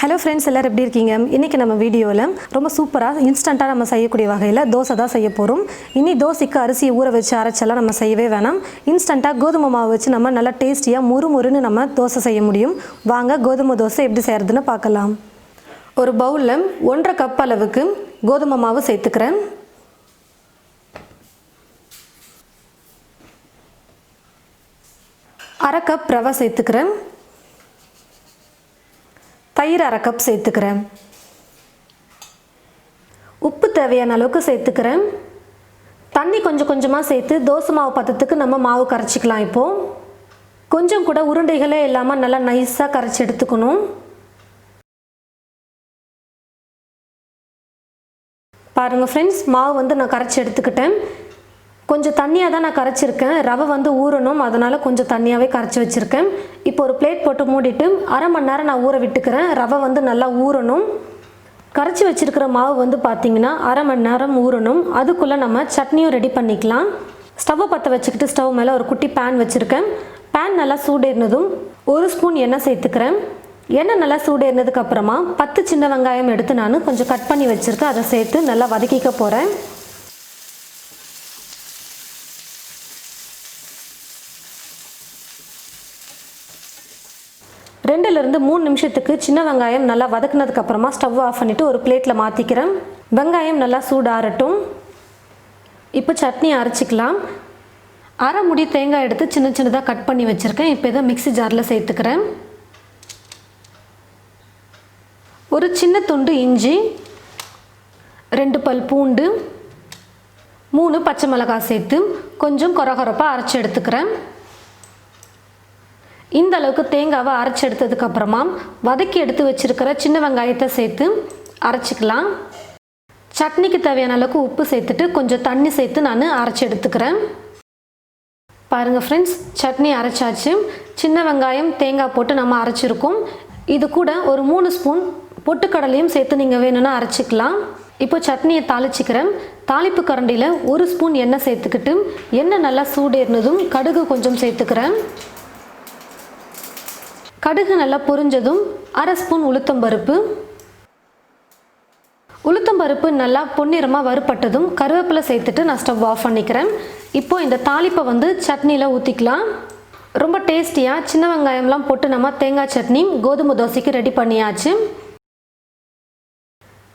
Hello friends, எல்லோரும் எப்படி இருக்கீங்க? இன்றைக்கி நம்ம வீடியோவில் ரொம்ப சூப்பராக இன்ஸ்டண்ட்டாக நம்ம செய்யக்கூடிய வகையில் தோசை தான் செய்ய போகிறோம். இனி தோசைக்கு அரிசியை ஊற வச்சு அரைச்செல்லாம் நம்ம செய்யவே வேணாம். இன்ஸ்டண்ட்டாக கோதுமை மாவு வச்சு நம்ம நல்லா டேஸ்டியாக முறுமுறுன்னு நம்ம தோசை செய்ய முடியும். வாங்க கோதுமை தோசை எப்படி செய்கிறதுன்னு பார்க்கலாம். ஒரு பவுலில் 1.5 கப் அளவுக்கு கோதுமை மாவு சேர்த்துக்கிறேன். அரை கப் ரவை சேர்த்துக்கிறேன். தயிர் அரை கப் சேர்த்துக்கிறேன். உப்பு தேவையான அளவுக்கு சேர்த்துக்கிறேன். தண்ணி கொஞ்சம் கொஞ்சமாக சேர்த்து தோசை மாவு பதத்துக்கு நம்ம மாவு கரைச்சிக்கலாம். இப்போது கொஞ்சம் கூட உருண்டைகளே இல்லாமல் நல்லா நைஸாக கரைச்சி எடுத்துக்கணும். பாருங்கள் ஃப்ரெண்ட்ஸ், மாவு நான் கரைச்சி எடுத்துக்கிட்டேன். கொஞ்சம் தண்ணியாக தான் நான் கரைச்சிருக்கேன். ரவை ஊறணும், அதனால் கொஞ்சம் தண்ணியாகவே கரைச்சி வச்சுருக்கேன். இப்போ ஒரு பிளேட் போட்டு மூடிட்டு அரை மணி நேரம் நான் ஊற விட்டுக்கிறேன். ரவை நல்லா ஊறணும். கரைச்சி வச்சுருக்கிற மாவு பார்த்திங்கன்னா அரை மணி நேரம் ஊறணும். அதுக்குள்ளே நம்ம சட்னியும் ரெடி பண்ணிக்கலாம். ஸ்டவ்வை பற்ற வச்சுக்கிட்டு ஸ்டவ் மேலே ஒரு குட்டி பேன் வச்சுருக்கேன். பேன் நல்லா சூடேறினதும் 1 ஸ்பூன் எண்ணெய் சேர்த்துக்கிறேன். எண்ணெய் நல்லா சூடேறினதுக்கப்புறமா 10 சின்ன வெங்காயம் எடுத்து நான் கொஞ்சம் கட் பண்ணி வச்சுருக்கேன். அதை சேர்த்து நல்லா வதக்கிக்க போகிறேன். 2-3 நிமிஷத்துக்கு சின்ன வெங்காயம் நல்லா வதக்குனதுக்கப்புறமா ஸ்டவ் ஆஃப் பண்ணிவிட்டு ஒரு பிளேட்டில் மாற்றிக்கிறேன். வெங்காயம் நல்லா சூடாகட்டும். இப்போ சட்னி அரைச்சிக்கலாம். அரை முடி தேங்காய் எடுத்து சின்ன சின்னதாக கட் பண்ணி வச்சுருக்கேன். இப்போ இதை மிக்ஸி ஜாரில் சேர்த்துக்கிறேன். ஒரு சின்ன துண்டு இஞ்சி, 2 பல் பூண்டு, 3 பச்சை மிளகாய் சேர்த்து கொஞ்சம் கொரகொரப்பாக அரைச்சி எடுத்துக்கிறேன். இந்த அளவுக்கு தேங்காவை அரைச்சி எடுத்ததுக்கப்புறமா வதக்கி எடுத்து வச்சுருக்கிற சின்ன வெங்காயத்தை சேர்த்து அரைச்சிக்கலாம். சட்னிக்கு தேவையான அளவுக்கு உப்பு சேர்த்துட்டு கொஞ்சம் தண்ணி சேர்த்து நான் அரைச்சி எடுத்துக்கிறேன். பாருங்கள் ஃப்ரெண்ட்ஸ், சட்னி அரைச்சாச்சு. சின்ன வெங்காயம் தேங்காய் போட்டு நம்ம அரைச்சிருக்கோம். இது கூட ஒரு 3 ஸ்பூன் பொட்டுக்கடலையும் சேர்த்து நீங்கள் வேணும்னா அரைச்சிக்கலாம். இப்போ சட்னியை தாளிச்சிக்கிறேன். தாளிப்பு கரண்டியில் 1 ஸ்பூன் எண்ணெய் சேர்த்துக்கிட்டு எண்ணெய் நல்லா சூடேறினதும் கடுகு கொஞ்சம் சேர்த்துக்கிறேன். கடுகு நல்லா பொரிஞ்சதும் அரை ஸ்பூன் உளுத்தம்பருப்பு நல்லா பொன்னிறமாக வறுப்பட்டதும் கருவேப்பிலை சேர்த்துட்டு நான் ஸ்டவ் ஆஃப் பண்ணிக்கிறேன். இப்போது இந்த தாளிப்பை சட்னியில் ஊற்றிக்கலாம். ரொம்ப டேஸ்டியாக சின்ன வெங்காயம்லாம் போட்டு நம்ம தேங்காய் சட்னி கோதுமை தோசைக்கு ரெடி பண்ணியாச்சு.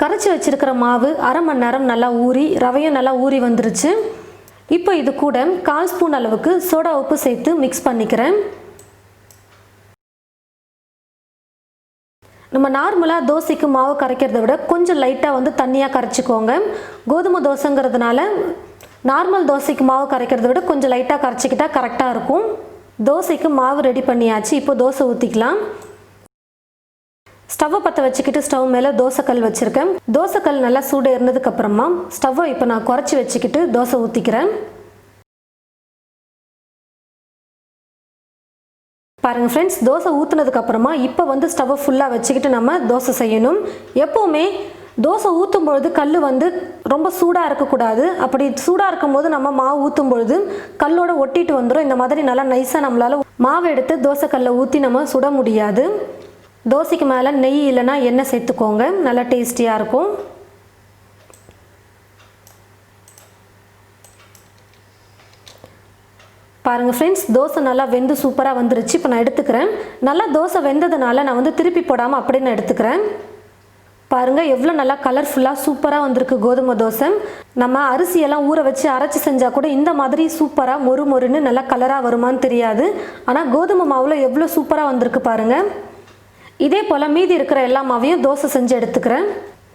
கரைச்சி வச்சுருக்கிற மாவு அரை மணி நேரம் நல்லா ஊறி ரவையும் நல்லா ஊறி வந்துருச்சு. இப்போ இது கூட 1/4 ஸ்பூன் அளவுக்கு சோடா உப்பு சேர்த்து மிக்ஸ் பண்ணிக்கிறேன். நம்ம நார்மலாக தோசைக்கு மாவு கரைக்கிறத விட கொஞ்சம் லைட்டாக தண்ணியாக கரைச்சிக்கோங்க. கோதுமை தோசைங்கிறதுனால நார்மல் தோசைக்கு மாவு கரைக்கிறத விட கொஞ்சம் லைட்டாக கரைச்சிக்கிட்டால் கரெக்டாக இருக்கும். தோசைக்கு மாவு ரெடி பண்ணியாச்சு. இப்போ தோசை ஊற்றிக்கலாம். ஸ்டவ்வை பற்ற வச்சுக்கிட்டு ஸ்டவ் மேலே தோசைக்கல் வச்சுருக்கேன். தோசைக்கல் நல்லா சூடு இருந்ததுக்கப்புறமா ஸ்டவ்வை இப்போ நான் குறைச்சி வச்சுக்கிட்டு தோசை ஊற்றிக்கிறேன். பாருங்கள் ஃப்ரெண்ட்ஸ், தோசை ஊற்றுனதுக்கப்புறமா இப்போ ஸ்டவ்வை ஃபுல்லாக வச்சுக்கிட்டு நம்ம தோசை செய்யணும். எப்போவுமே தோசை ஊற்றும் பொழுது கல் ரொம்ப சூடாக இருக்கக்கூடாது. அப்படி சூடாக இருக்கும்போது நம்ம மாவு ஊற்றும் பொழுது கல்லோட ஒட்டிட்டு வந்துடும். இந்த மாதிரி நல்லா நைஸாக நம்மளால் மாவு எடுத்து தோசை கல்லை ஊற்றி நம்ம சுட முடியாது. தோசைக்கு மேலே நெய் இல்லைன்னா எண்ணெய் சேர்த்துக்கோங்க, நல்லா டேஸ்டியாக இருக்கும். பாருங்கள் ஃப்ரெண்ட்ஸ், தோசை நல்லா வெந்து சூப்பராக வந்துருச்சு. இப்போ நான் எடுத்துக்கிறேன். நல்லா தோசை வெந்ததுனால நான் திருப்பி போடாமல் அப்படியே நான் எடுத்துக்கிறேன். பாருங்கள் எவ்வளோ நல்லா கலர்ஃபுல்லாக சூப்பராக வந்திருக்கு கோதுமை தோசை. நம்ம அரிசியெல்லாம் ஊற வச்சு அரைச்சி செஞ்சால் கூட இந்த மாதிரி சூப்பராக மொறுன்னு நல்லா கலராக வருமானு தெரியாது. ஆனால் கோதுமை மாவில் எவ்வளோ சூப்பராக வந்திருக்கு பாருங்கள். இதே போல் மீதி இருக்கிற எல்லா மாவையும் தோசை செஞ்சு எடுத்துக்கிறேன்.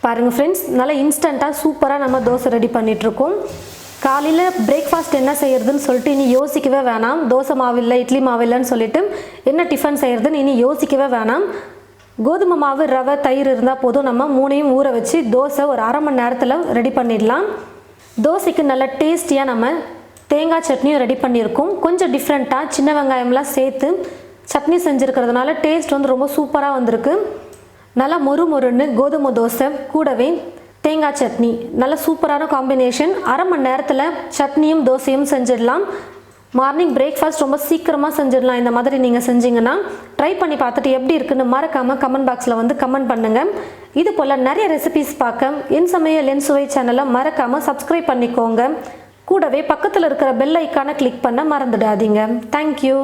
பாருங்கள் ஃப்ரெண்ட்ஸ், நல்லா இன்ஸ்டண்ட்டாக சூப்பராக நம்ம தோசை ரெடி பண்ணிகிட்ருக்கோம். காலையில் பிரேக்ஃபாஸ்ட் என்ன செய்கிறதுன்னு சொல்லிட்டு இனி யோசிக்கவே வேணாம். தோசை மாவு இல்லை, இட்லி மாவு இல்லைன்னு சொல்லிட்டு என்ன டிஃபன் செய்கிறதுன்னு இனி யோசிக்கவே வேணாம். கோதுமை மாவு, ரவை, தயிர் இருந்தால் போதும். நம்ம 3ஐயும் ஊற வச்சு தோசை ஒரு அரை மணி நேரத்தில் ரெடி பண்ணிடலாம். தோசைக்கு நல்ல டேஸ்டியாக நம்ம தேங்காய் சட்னியும் ரெடி பண்ணியிருக்கோம். கொஞ்சம் டிஃப்ரெண்ட்டாக சின்ன வெங்காயம்லாம் சேர்த்து சட்னி செஞ்சுருக்கிறதுனால டேஸ்ட் ரொம்ப சூப்பராக வந்திருக்கு. நல்லா மொறுன்னு கோதுமை தோசை கூடவே தேங்காய் சட்னி நல்ல சூப்பரான காம்பினேஷன். அரை மணி நேரத்தில் சட்னியும் தோசையும் செஞ்சிடலாம். மார்னிங் பிரேக்ஃபாஸ்ட் ரொம்ப சீக்கிரமாக செஞ்சிடலாம். இந்த மாதிரி நீங்கள் செஞ்சீங்கன்னா ட்ரை பண்ணி பார்த்துட்டு எப்படி இருக்குன்னு மறக்காமல் கமெண்ட் பாக்ஸில் வந்து கமெண்ட் பண்ணுங்கள். இது போல் நிறைய ரெசிபிஸ் பார்க்க என் சமையல் என் சுவை சேனலை மறக்காமல் சப்ஸ்கிரைப் பண்ணிக்கோங்க. கூடவே பக்கத்தில் இருக்கிற பெல் ஐக்கானை கிளிக் பண்ண மறந்துடாதீங்க. தேங்க்யூ.